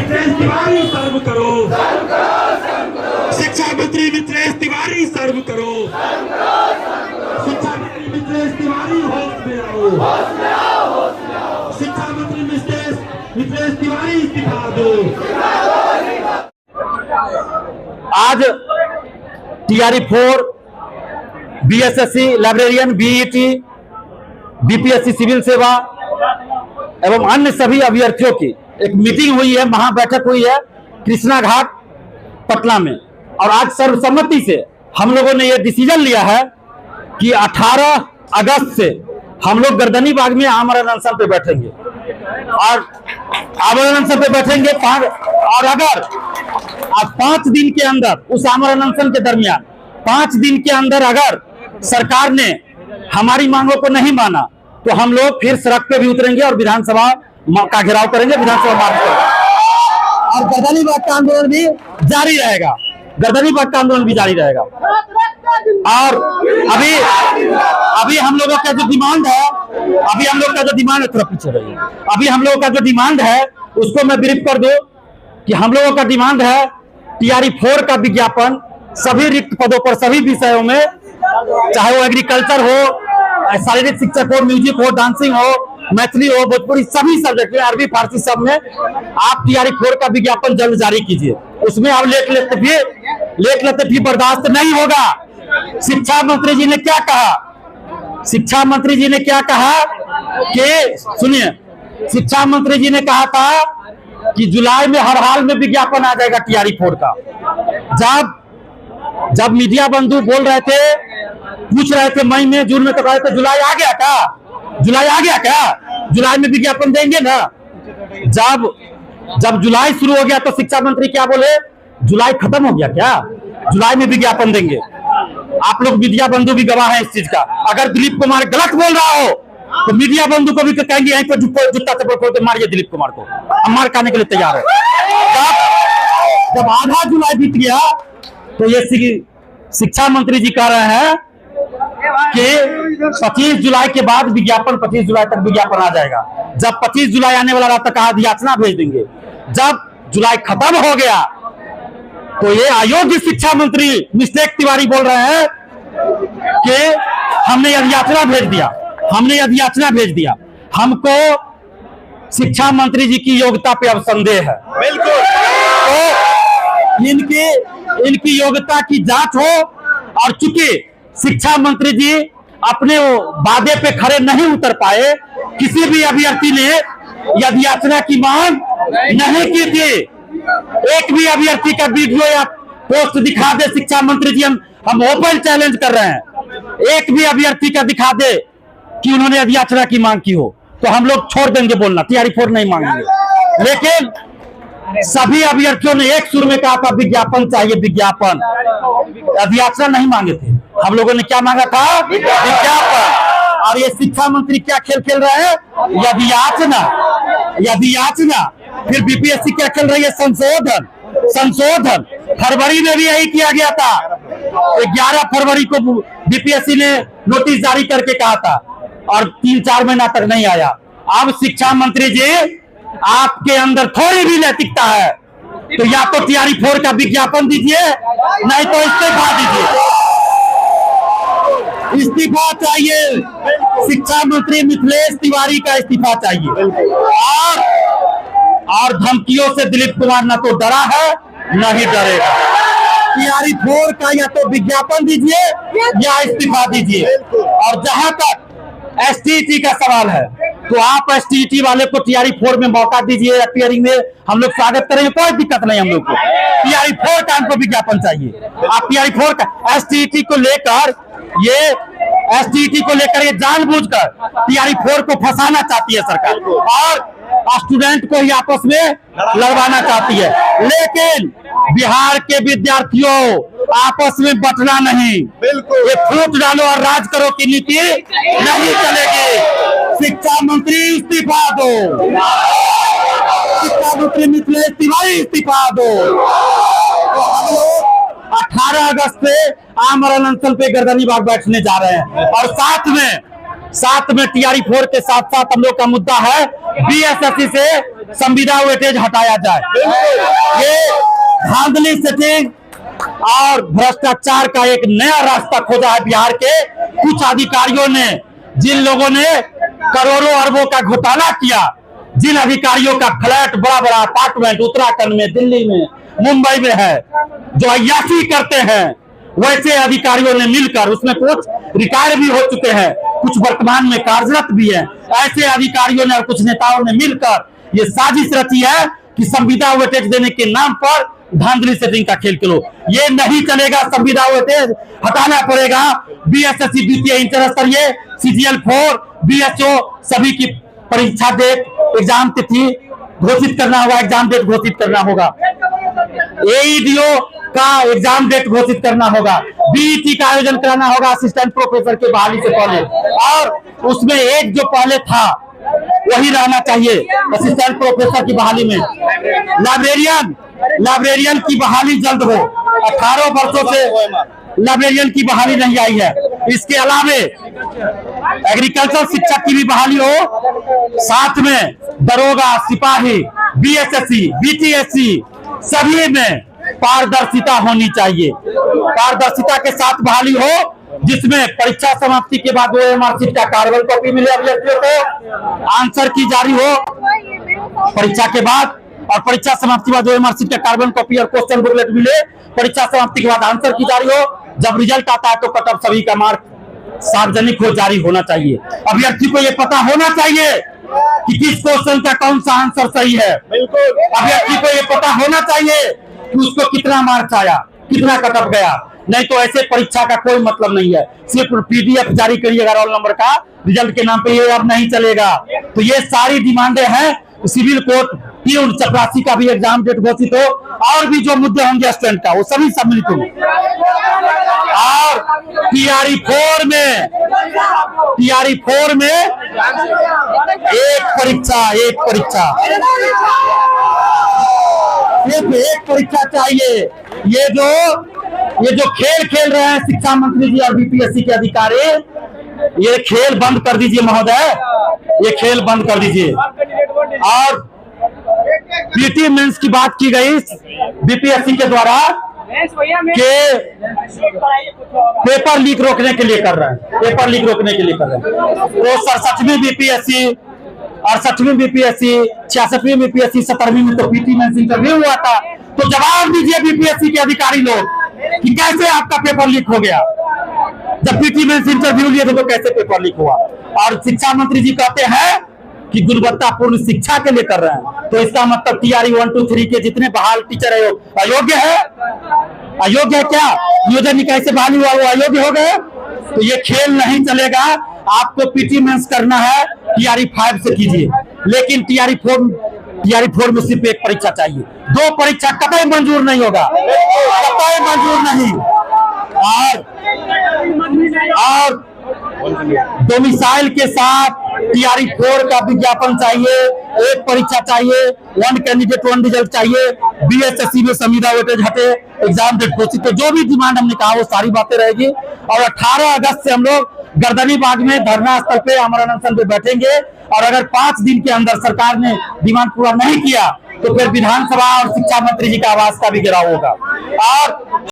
मिथिलेश तिवारी सर्व करो, शिक्षा मंत्री मिथिलेश तिवारी सर्व करो, शिक्षा मंत्री मिथिलेश तिवारी होश में आओ, शिक्षा मंत्री मिथिलेश तिवारी इस्तीफा दो। आज TRE 4 BSSC librarian, BET, BPSC civil सेवा एवं अन्य सभी अभ्यर्थियों की एक मीटिंग हुई है, महाबैठक हुई है कृष्णा घाट पटना में। और आज सर्वसम्मति से हम लोगों ने यह डिसीजन लिया है कि 18 अगस्त से हम लोग गर्दनी बाग में आमरण अनशन पे बैठेंगे और आमरण अनशन पे बैठेंगे। और अगर आज 5 दिन के अंदर, उस आमरण अनशन के दरमियान 5 दिन के अंदर अगर सरकार ने हमारी मांगों को नहीं माना तो हम लोग फिर सड़क पे भी उतरेंगे और विधानसभा का घेराव करेंगे, विधानसभा मार्च करेंगे और गर्दनी बाग का आंदोलन भी जारी रहेगा, गर्दनी बाग का आंदोलन भी जारी रहेगा। और अभी हम लोगों का जो डिमांड है, अभी हम लोग का जो डिमांड है, थोड़ा पीछे रहिए, अभी हम लोगों का जो डिमांड है उसको मैं ब्रीफ कर दूं कि हम लोगों का डिमांड है टीआरई 4 का विज्ञापन सभी रिक्त पदों पर, सभी विषयों में, चाहे वो एग्रीकल्चर हो, शारीरिक शिक्षक हो, म्यूजिक हो, डांसिंग हो, मैथिली हो, भोजपुरी, सभी सब्जेक्ट में, अरबी फारसी सब में आप टीआरई 4 का विज्ञापन जल्द जारी कीजिए। उसमें आप लेख लेते भी बर्दाश्त नहीं होगा। शिक्षा मंत्री जी ने क्या कहा, शिक्षा मंत्री जी ने क्या कहा कि सुनिए, शिक्षा मंत्री जी ने कहा था कि जुलाई में हर हाल में विज्ञापन आ जाएगा टीआरई 4 का। जब मीडिया बंधु बोल रहे थे, पूछ रहे थे मई में, जून में, तो कह रहे थे जुलाई आ गया क्या, जुलाई आ गया क्या, जुलाई में विज्ञापन देंगे ना। जब जुलाई शुरू हो गया तो शिक्षा मंत्री क्या बोले, जुलाई खत्म हो गया क्या, जुलाई में विज्ञापन देंगे। आप लोग मीडिया बंधु भी गवाह हैं इस चीज का। अगर दिलीप कुमार गलत बोल रहा हो तो मीडिया बंधु को भी तो कहेंगे यहीं पर जूता चप्पल खोल के मारिए दिलीप कुमार को, हम मार खाने के लिए तैयार है। जब आधा जुलाई बीत गया तो ये शिक्षा मंत्री जी कह रहे हैं कि 25 जुलाई के बाद विज्ञापन, 25 जुलाई तक विज्ञापन आ जाएगा। जब 25 जुलाई आने वाला तक अधियाचना भेज देंगे। जब जुलाई खत्म हो गया तो ये अयोग्य शिक्षा मंत्री मिथिलेश तिवारी बोल रहे हैं कि हमने अधियाचना भेज दिया, हमने अधियाचना भेज दिया। हमको शिक्षा मंत्री जी की योग्यता पे अब संदेह है। बिल्कुल, तो इनकी योग्यता की जांच हो। और चूंकि शिक्षा मंत्री जी अपने वादे पे खड़े नहीं उतर पाए, किसी भी अभ्यर्थी ने अधियाचना की मांग नहीं की थी। एक भी अभ्यर्थी का वीडियो या पोस्ट दिखा दे शिक्षा मंत्री जी, हम ओपन चैलेंज कर रहे हैं, एक भी अभ्यर्थी का दिखा दे कि उन्होंने अधियाचना की मांग की हो तो हम लोग छोड़ देंगे बोलना, टीआरई 4 नहीं मांगेंगे। लेकिन सभी अभ्यर्थियों ने एक सुर में कहा था विज्ञापन चाहिए, विज्ञापन, अधियाचना नहीं मांगे थे। हम लोगों ने क्या मांगा था, विज्ञापन। और ये शिक्षा मंत्री क्या खेल खेल रहे हैं, अधियाचना। फिर बीपीएससी क्या खेल रही है, संशोधन। फरवरी में भी यही किया गया था। 11 फरवरी को बीपीएससी ने नोटिस जारी करके कहा था और 3-4 महीना तक नहीं आया। अब शिक्षा मंत्री जी, आपके अंदर थोड़ी भी नैतिकता है तो या तो टीआरई 4 का विज्ञापन दीजिए, नहीं तो इस्तीफा दीजिए। इस्तीफा चाहिए, शिक्षा मंत्री मिथिलेश तिवारी का इस्तीफा चाहिए। और धमकियों से दिलीप कुमार न तो डरा है न ही डरेगा। टीआरई 4 का या तो विज्ञापन दीजिए या इस्तीफा दीजिए। और जहां तक एसटीईटी का सवाल है तो आप एसटीईटी वाले को टीआरई 4 में मौका दीजिए, अपीयरिंग में हम लोग स्वागत करेंगे, कोई दिक्कत नहीं। हम लोग को टीआरई 4 का हमको विज्ञापन चाहिए। आप टीआरई 4 का एसटीईटी को लेकर ये जानबूझकर टीआरई 4 को फंसाना चाहती है सरकार और स्टूडेंट को ही आपस में लड़वाना चाहती है। लेकिन बिहार के विद्यार्थियों, आपस में बटना नहीं, बिल्कुल ये फूट डालो और राज करो की नीति नहीं चलेगी। शिक्षा मंत्री इस्तीफा दो, शिक्षा मंत्री मिथिलेश तिवारी इस्तीफा दो। 18 अगस्त से आमरण अनशन पे गर्दनी बाग बैठने जा रहे हैं। और साथ में टीआरई 4 के साथ साथ हम लोग का मुद्दा है बीएसएससी से संविदा वेटेज हटाया जाए। ये धांधली सेटिंग और भ्रष्टाचार का एक नया रास्ता खोजा है बिहार के कुछ अधिकारियों ने। जिन लोगों ने करोड़ों अरबों का घोटाला किया, जिन अधिकारियों का फ्लैट, बड़ा बड़ा अपार्टमेंट उत्तराखंड में, दिल्ली में, मुंबई में है, जो अय्याशी करते हैं, वैसे अधिकारियों ने मिलकर, उसमें कुछ रिटायर भी हो चुके हैं, कुछ वर्तमान में कार्यरत भी है, ऐसे अधिकारियों ने और कुछ नेताओं ने मिलकर ये साजिश रची है कि संविदा वेटेज देने के नाम पर धांधली सेटिंग का खेल खेलो। ये नहीं चलेगा, संविदा वेटेज हटाना पड़ेगा। बीएसएससी द्वितीय इंटर स्तरीय CGL 4 BSO सभी की परीक्षा डेट, एग्जाम तिथि घोषित करना होगा, एग्जाम डेट घोषित करना होगा। AEDO का एग्जाम डेट घोषित करना होगा। BET का आयोजन कराना होगा असिस्टेंट प्रोफेसर की बहाली से पहले, और उसमें एक जो पहले था वही रहना चाहिए असिस्टेंट प्रोफेसर की बहाली में। लाइब्रेरियन की बहाली जल्द हो। 18 वर्षों से लाइब्रेरियन की बहाली नहीं आई है। इसके अलावे एग्रीकल्चर शिक्षक की भी बहाली हो। साथ में दरोगा, सिपाही, BSSC, BTSC सभी में पारदर्शिता होनी चाहिए। पारदर्शिता के साथ बहाली हो, जिसमें परीक्षा समाप्ति के बाद OMR शीट का कार्बन कॉपी मिले अभ्यर्थियों को, आंसर की जारी हो परीक्षा के बाद, और परीक्षा समाप्ति के बाद OMR शीट का कार्बन कॉपी और क्वेश्चन बुकलेट मिले। परीक्षा समाप्ति के बाद आंसर की जारी हो। जब रिजल्ट आता है तो कट ऑफ सभी का मार्क सार्वजनिक हो जारी होना चाहिए। अभ्यर्थी को यह पता होना चाहिए कि किस क्वेश्चन का कौन सा आंसर सही है। अभ्यर्थी को यह पता होना चाहिए कि उसको कितना मार्क्स आया, कितना कट ऑफ गया। नहीं तो ऐसे परीक्षा का कोई मतलब नहीं है। सिर्फ PDF जारी करिएगा रोल नंबर का, रिजल्ट के नाम पे ये अब नहीं चलेगा। तो ये सारी डिमांडें हैं। सिविल कोर्ट प्यून चपरासी का भी एग्जाम डेट घोषित हो, और भी जो मुद्दे होंगे स्टूडेंट का वो सभी सम्मिलित होंगे। और TRE 4 में एक परीक्षा सिर्फ एक परीक्षा चाहिए। ये जो खेल खेल रहे हैं शिक्षा मंत्री जी और BPSC के अधिकारी, ये खेल बंद कर दीजिए महोदय, ये खेल बंद कर दीजिए। और PT मेंस की बात की गई BPSC के द्वारा के पेपर लीक रोकने के लिए कर रहे हैं, पेपर लीक रोकने के लिए कर रहे हैं। तो 67वीं BPSC, 68वीं BPSC, 66वीं BPSC, 17वीं में तो PT मेंस इंटरव्यू हुआ था। तो जवाब दीजिए BPSC के अधिकारी लोग कि कैसे आपका पेपर लीक हो गया। जब PT मेंस इंटरव्यू लिए थे तो कैसे पेपर लीक हुआ। और शिक्षा मंत्री जी कहते हैं कि गुणवत्तापूर्ण शिक्षा के लिए कर रहे हैं। तो इसका मतलब TRE 1, 2, 3 के जितने बहाल टीचर है अयोग्य है। अयोग्य है क्या? नियोजन निकाय से बहाली हुआ वो अयोग्य हो गए। तो ये खेल नहीं चलेगा। आपको PT मेंस करना है TRE 5 से कीजिए, लेकिन TRE 4 में सिर्फ एक परीक्षा चाहिए। 2 परीक्षा कतई मंजूर नहीं होगा, कतई मंजूर नहीं। और डोमिसाइल के साथ TRE 4 का विज्ञापन चाहिए। एक परीक्षा चाहिए, 1 कैंडिडेट 1 रिजल्ट चाहिए। BSSC में संविदा वेटेज हटे, एग्जाम डेट घोषित। तो जो भी डिमांड हमने कहा वो सारी बातें रहेगी। और 18 अगस्त से हम लोग गर्दनी बाग में धरना स्थल पे आमरण अनशन पे बैठेंगे। और अगर 5 दिन के अंदर सरकार ने डिमांड पूरा नहीं किया तो फिर विधानसभा और शिक्षा मंत्री जी का आवास का भी घेराव होगा। और